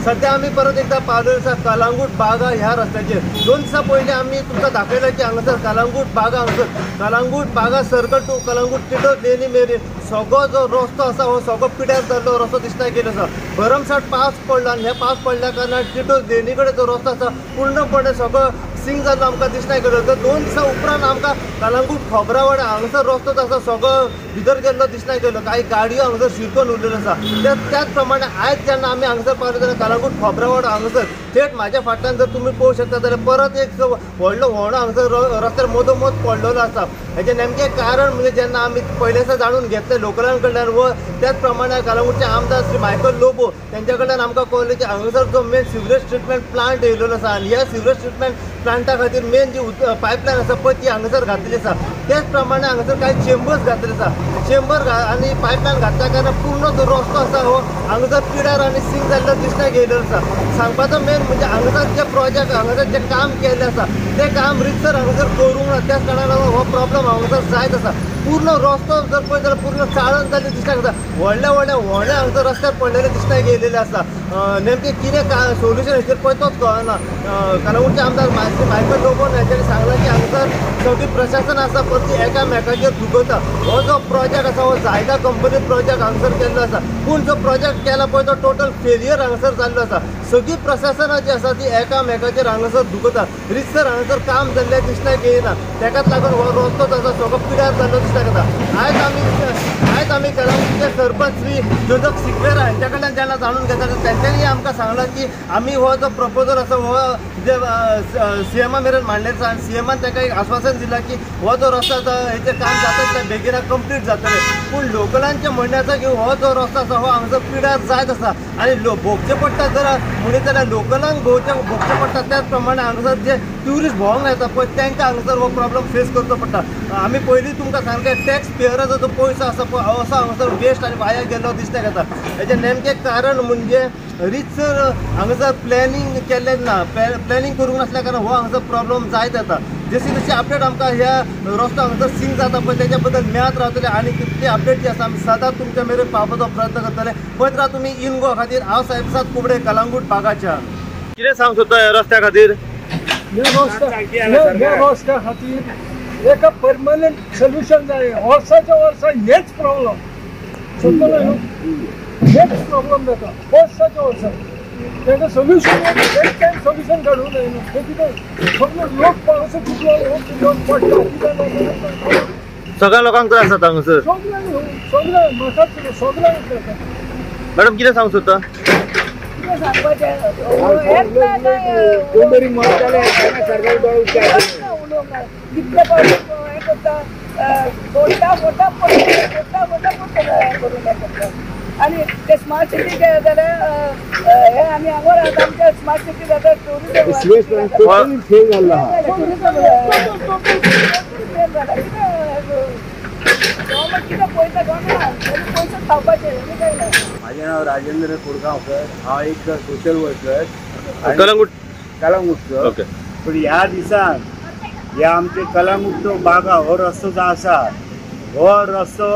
सध्या आम्ही परत एकदा पावलेला कलांगूट बागा ह्या रस्त्याचेर 2 दिसां पयलीं आम्ही तुमकां दाखयलें की हांगासर कलांगूट बागा कलांगूट बागा सर्कल टू कलांगूट टिटो लेनी मेरेन सगळो जो रस्तो आसा हो सगळो पिड्यार जाल्लो रस्तो दिसता गेलो आसा। भरमसाट पावस पडला आनी हे पावस पडल्या कारणान टिटो लेनी कडेन जो रस्तो आसा पूर्णपणे सगळो सिंक जाल्लो आमकां दिसता गेलो। तर 2 दिसां उपरांत आमकां कलांगूट खोबरावाडा हांगासर रस्तो आसा सगळो भितर गेल्लो दिसता गेलो। काही गाडयो हांगासर शिरकोन उरलेल्यो आसा। त्याच प्रमाणे आयज जेन्ना आमी हांगासर पावले जाल्यार कलांगूट खोबरावाडा हांगासर थेट म्हाज्या फाटल्यान जर तुमी पळोवंक शकता जाल्यार परत एक व्हडलो व्हडलो हांगासर रस्त्यार मदोमद पडलेलो आसा। हेजें नेमकें कारण म्हणजे जेन्ना आमी पयलेंच जाणून घेतलें लोकलां कडल्यान व त्याच प्रमाणे कलांगूटचे आमदार श्री मायकल लोबो तेंच्या कडल्यान आमकां कळलें की हांगासर जो मेन सिवरेज ट्रिटमेंट प्लांट येयलेलो आसा आनी ह्या सिवरेज ट्रिटमेंट प्लांटा खातीर मेन जी पायपलायन आसा पळय ती हांगासर घातलेली आसा। त्याच प्रमाणे हांगासर कांय चेंबर्स घातलेले आसा। चेंबर आनी पायपलायन घातल्या कारणान पूर्ण जो रस्तो आसा हो हांगासर पिड्यार आनी सिंक जाल्लो दिसता गेलेलो आसा। सांगपाचो मेन म्हणजे हांगासर जे प्रोजेक्ट हांगासर जे काम केल्लें आसा तें काम रितसर हांगासर करूंक ना। त्याच कारणान हो प्रॉब्लम हांगासर जायत आसा। पूर्ण रस्तो जर पळयत जाल्यार पूर्ण चाळण जाल्ली दिसता येता। व्हडले हांगासर रस्त्यार पडलेले दिसता गेलेले आसा। नेमकें कितें सोल्युशन हेचेर पळय तोच कळना। कलांगूटचे आमदार मायकल लोबो हांच्यानी सांगलां की हांगासर सगळी प्रशासन आसा पण ती एकामेकाचेर दुखता। हो जो प्रोजेक्ट आसा हो जायका कंपनी प्रोजेक्ट हांगासर केल्लो आसा पूण जो प्रोजेक्ट केला पळय तो टोटल फेलियर हांगासर जाल्लो आसा। सगळी प्रशासनां जी आसा ती एकामेकाचेर हांगासर दुखता। रितसर हांगासर काम जाल्लें दिसता येना। तेकाच लागून हो रस्तो जो आसा सगळो पिड्यार जाल्लो दिसता येता। आयज आमी कलांगूटचे सरपंच श्री जोजफ सिक्वेरा हांच्या कडल्यान जेन्ना जाणून घेता तेंच्यांनी आमकां सांगलां की आमी हो जो प्रपोजल आसा हो जे सीएमा मेरेन मांडलेलो आसा आनी सीएमान ताका एक आश्वासन दिलां की हो जो रस्तो आसा हेचें काम जाता तितल्या बेगीन कंप्लीट जातलें। पूण लोकलांचें म्हणणें आसा की हो जो रस्तो आसा हो हांगासर पिड्यार जायत आसा आनी भोगचें पडटा जर म्हणत जाल्यार लोकलांक भोगचें पडटा। त्याच प्रमाणे हांगासर जे ट्युरिस्ट भोंवंक येता पळय तांकां हांगासर हो प्रॉब्लम फेस करचो पडटा। आमी पयलीं तुमकां सांगलें टॅक्स पेयराचो जो पयसो आसा पळय हो असो हांगासर वेस्ट आनी वाया गेल्लो दिसता येता। हेजें नेमकें कारण म्हणजे रितसर हांगासर प्लॅनिंग केल्लें ना। प्लॅनिंग करूंक नासल्या कारणान हो हांगासर प्रॉब्लम जायत येता। जशी अपडेट आमकां ह्या रस्तो हांगासर सिंक जाता पळय तेच्या बद्दल मेळत रावतले आनी कितली अपडेट जी आसा आमी सदांच तुमच्या मेरेन पावपाचो प्रयत्न करतले। पळयत राहा तुमी इन गो खातीर हांव साहेबसाद कुबडे कलांगूट बागाच्या। कितें सांग सोदता ह्या रस्त्या खातीर? ह्या रस्त्या खातीर एका परमनंट सोल्युशन जाय। वर्साच्या वर्सा हेच प्रॉब्लम सोदतलो हेच प्रॉब्लम जाता वर्साच्या वर्सा। तेका सोल्युशन एक टायम सोल्युशन काडूंक जायना। ते कितें सगळे लोक पावस लोक पडटा सगळ्या लोकांक त्रास जाता हांगासर। सगळ्यांक म्हाकाच सगळ्यांक जाता। मॅडम कितें सांग सोदता? आणि ते स्मार्ट सिटी जाल्यार हे आमी हांगा रावता आमच्या स्मार्ट सिटी जाता टुरिजम फेल जाला। माझे नाव राजेंद्र कोरगांवकर। हांव एक सोशल वर्कर कलांगूटचो। पण ह्या दिसान ह्या आमचे कलांगूटचो बागा हो रस्तो जो आसा हो रस्तो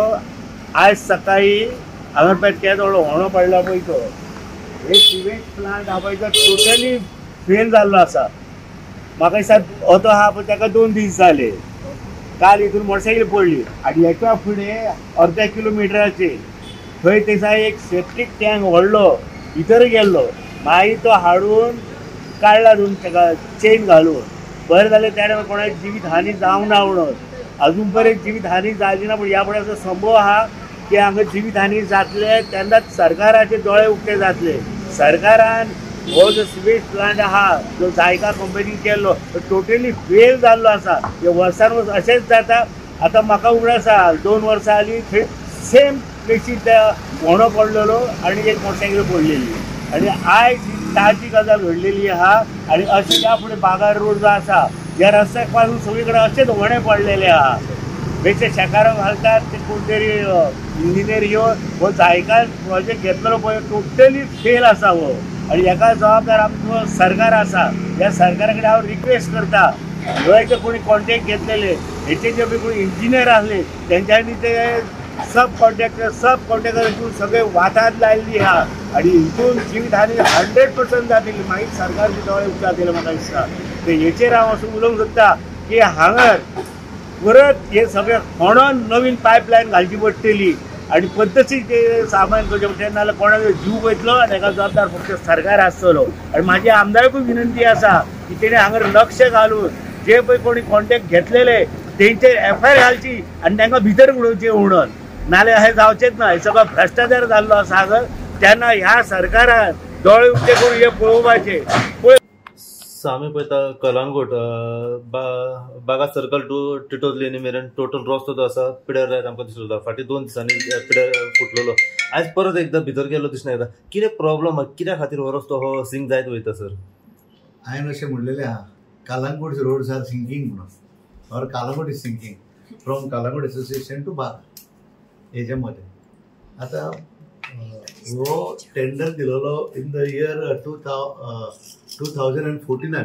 आयज सकाळी हांगा पळय केदो व्हडलो पडला पळय तो हे सिवेज प्लांट हा पळय तो टोटली फेल जाल्लो आसा। म्हाका दिसता हो तो आहा पळय ताका 2 दीस जाले। काल हितून मोटरसायकल पडली आनी हेच्या फुडें अर्ध्या किलोमिटराचेर थंय थंयसा एक सेप्टीक टँक व्हडलो भितर गेल्लो। मागीर तो हाडून काडला ताका चेन घालून। बरें जालें त्या कोणाची जिवीत हानी जावंक ना म्हणून। अजून पर्यंत जिवीत हानी जाली ना पूण ह्या फुडें असो संभव आहा की हांगा जिवीत हानी जातले तेन्नाच सरकाराचे दोळे उक्ते जातले। सरकारान हो जो सिवेज प्लांट आहा जो जायका कंपनीन केल्लो तो टोटली फेल जाल्लो आसा। हे वर्सान वर्स अशेंच जाता। आतां म्हाका उगड आसा 2 वर्सां हालीं थंय सेम प्लेसीर व्हडो पडलेलो आनी एक मोटरसायकल पडलेली आनी आयज ताजी गजाल घडलेली आहा। आनी अशें ह्या फुडें बागार रोड जो आसा ह्या रस्त्याक पासून सगळे कडेन अशेंच व्हडें पडलेलें आहा। बेश्टे शेकारो घालतात ते कोण तरी इंजिनियर येवन हो जायकान प्रोजेक्ट घेतलेलो पळय टोटली फेल आसा हो। आनी हेका जबाबदार आमचो सरकार आसा। ह्या सरकारा कडेन हांव रिक्वेस्ट करता ह्यो जे कोणी कॉन्ट्रॅक्ट घेतलेले हेचे जे कोणी इंजिनियर आसले तेंच्यांनी ते सब कॉन्ट्रॅक्टर इथून सगळे वादात लायल्ली हा आणि इथून जीवितहानी 100% जातली मागीर सरकारचे दोळे उच्चारतले म्हाका दिसता. तर हेचेर हांव असं उलोवंक सोदता की हांगर परत हे सगळें खोणोन नवीन पायपलायन घालची पडटली आणि पद्दतीन ते सामान करचें पडटलें, नाजाल्यार कोणाचो जीव वयतलो आनी हेका जबाबदार फक्त सरकार आसतलो. आणि म्हाजी आमदाराकूय विनंती आसा की तेणें हांगर लक्ष घालून जे पळय कोणी कॉन्ट्रॅक्ट घेतलेले तेंचेर FIR घालची आनी तांकां भितर उडोवचें उडोवन, नाल्यार हें जावचेंच ना. हे सगळो भ्रश्टाचार जाल्लो आसा हांगर. तेन्ना ह्या सरकारान दोळे उक्ते करून हे पळोवपाचें. आमी पळयता कलंगूट बागा सर्कल टू टिटोज लेनी मेरेन टोटल रस्तो जो आसा पिड्यार जायत आमकां दिसलो. फाटीं 2 दिसांनी पिड्यार फुटलेलो. आयज परत एकदां भितर गेलो दिसना येता. कितें प्रॉब्लम कित्या खातीर हो रस्तो हो सिंक जायत वयता सर? हांवें अशें म्हणलेलें आहा कालांगूट रोड्स आर सिंकींग म्हणून, और Calangute is sinking from Calangute association to Baga हेजे मध्ये. आता हो टेंडर दिलेलो in the year 2014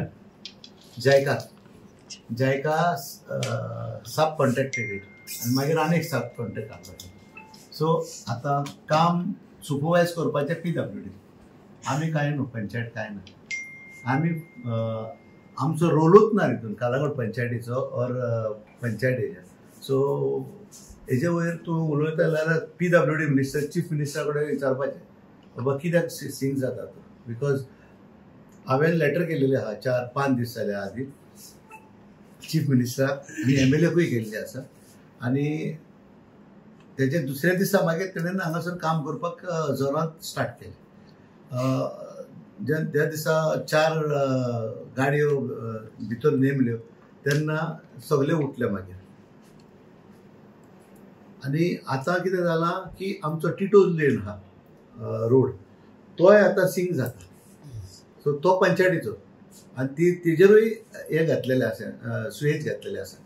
JICA subcontracted it आनी मागीर आनी एक सब कॉन्ट्रॅक्ट आसता. सो आतां काम सुपरवायज करपाचें PWD. आमी कांय न्हू, पंचायत कांय ना. आमी आमचो रोलूच ना हितून कालांगूट पंचायतीचो और पंचायत हेजे. सो हेजे वयर तूं उलयता जाल्यार PWD मिनिस्टर, चीफ मिनिस्टरा कडेन विचारपाचें बाबा कित्याक सिंक जाता तो. बिकॉज हांवें लेटर केलेलें आहा 4-5 दीस जाले आदी चीफ मिनिस्टराक, मी MLAकूय केल्ली आसा. आनी तेजे दुसऱ्या दिसा मागीर तेणेन हांगासर काम करपाक जोरात स्टार्ट केलें. त्या दिसा 4 गाडयो भितर नेमल्यो तेन्ना सगळे उठले मागीर. आनी आतां कितें जालां की आमचो टिटोज लेन हा रोड तोय आतां सिंक जाता. सो तो पंचायतीचो आनी तेजेरूय हे घातलेले आसा, सुयेज घातलेले आसा,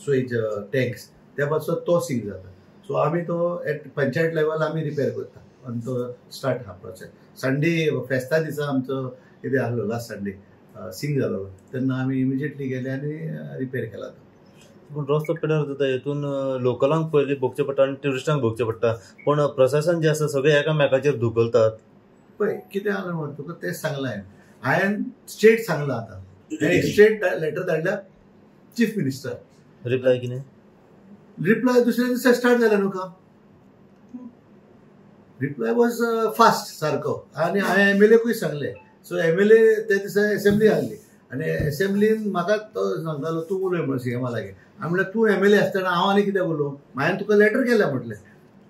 सुयेज टँक्स, त्या पासून तो सिंक जाता. सो आमी तो एट पंचायत लेवल आमी रिपेर करता आनी तो स्टार्ट हा प्रोसेस. संडे फेस्ता दिसा आमचो कितें आहलो लास्ट संडे सिंक जालो तेन्ना आमी इमिजिएटली गेले आनी रिपेर केला तो. पूण रस्तो पिड्यार जाता हेतून लोकलांक पयलीं भोगचें पडटा आनी ट्युरिस्टांक भोगचें पडटा. पूण प्रशासन जें आसा सगळे एकामेकाचेर धुकलतात. पळय कितें जालें म्हण तुका तेच सांगलां हांवें स्ट्रेट सांगलां. आतां हांवें स्ट्रेट लेटर धाडल्या चीफ मिनिस्टर. रिप्लाय कितें? रिप्लाय दुसऱ्या दिसा स्टार्ट जालें न्हू काम. रिप्लाय वॉज फास्ट सारको. आनी हांवें MLAकूय सांगलें. सो MLA त्या दिसा असेंब्ली आहली आनी असेंब्लीन म्हाका तो सांगतालो तूं उलय म्हण CMा लागीं. हांवें म्हणलें तूं MLA आसतना हांव आनी कित्याक उलोवं, हांवें तुका लेटर केल्या म्हटलें.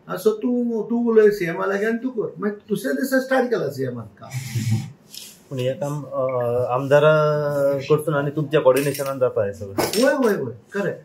सो तूं उलय CMा लागीं आनी तूं कर. मागीर दुसऱ्या दिसा स्टार्ट केला CMान काम. पूण हें काम आमदारा कडसून आनी तुमच्या कॉर्डिनेशनान जाता हें सगळें? वय करेक्ट.